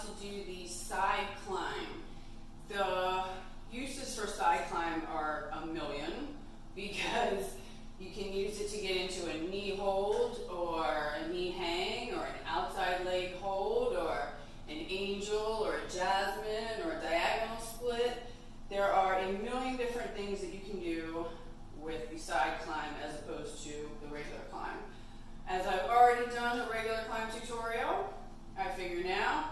to do the side climb. The uses for side climb are a million because you can use it to get into a knee hold or a knee hang or an outside leg hold or an angel or a jasmine or a diagonal split. There are a million different things that you can do with the side climb as opposed to the regular climb. As I've already done a regular climb tutorial, I figure now,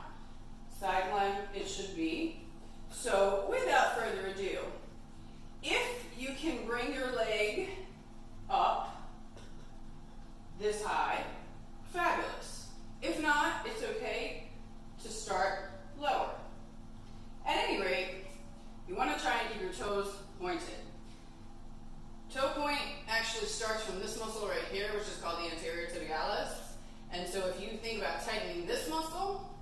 side climb it should be. So without further ado, if you can bring your leg up this high, fabulous. If not, it's okay to start lower. At any rate, you want to try and keep your toes pointed. Toe point actually starts from this muscle right here, which is called the anterior tibialis. And so if you think about tightening this muscle,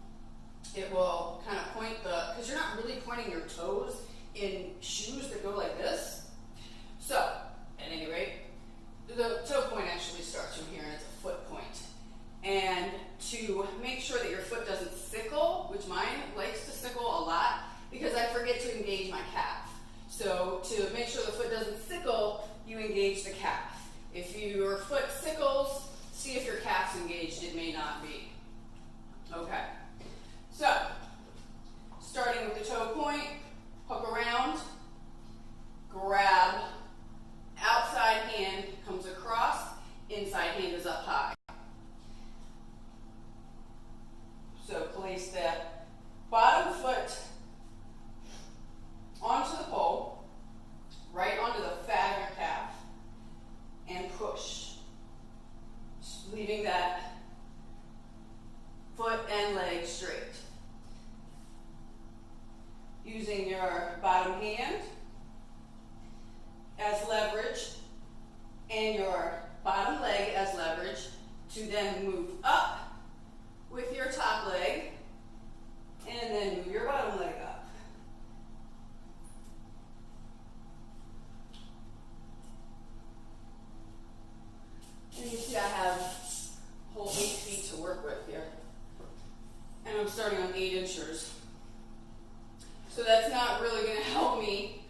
it will kind of point because you're not really pointing your toes in shoes that go like this. So, at any rate, the toe point actually starts from here and it's a foot point. And to make sure that your foot doesn't sickle, which mine likes to sickle a lot because I forget to engage my calf. So to make sure the foot doesn't sickle, you engage the calf. If your foot sickles, see if your calf's engaged. It may not be. Okay. So, starting with the toe point, hook around, grab, outside hand comes across, inside hand is up high. So place that bottom foot onto the pole, right onto the fat of your calf, and push, leaving that foot and leg straight. Using your bottom hand as leverage and your bottom leg as leverage to then move up with your top leg and then move your bottom leg up. And you see I have a whole 8 feet to work with here. And I'm starting on 8 inchers. So that's not really going to help me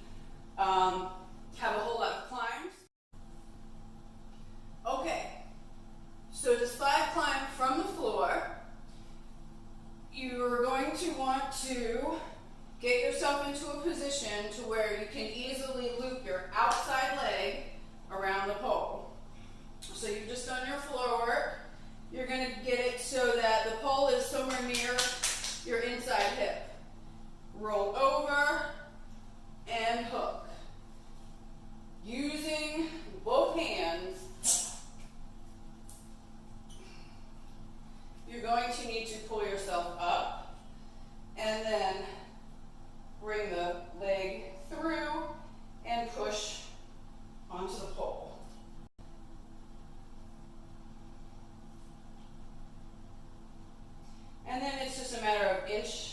have a whole lot of climbs. Okay, so to side climb from the floor, you're going to want to get yourself into a position to where you can easily loop your outside leg around the pole. So you've just done your floor work. You're going to get it so that the pole is somewhere near your inside hip. Roll over and hook. Using both hands, you're going to need to pull yourself up and then bring the leg through and push onto the pole. And then it's just a matter of inch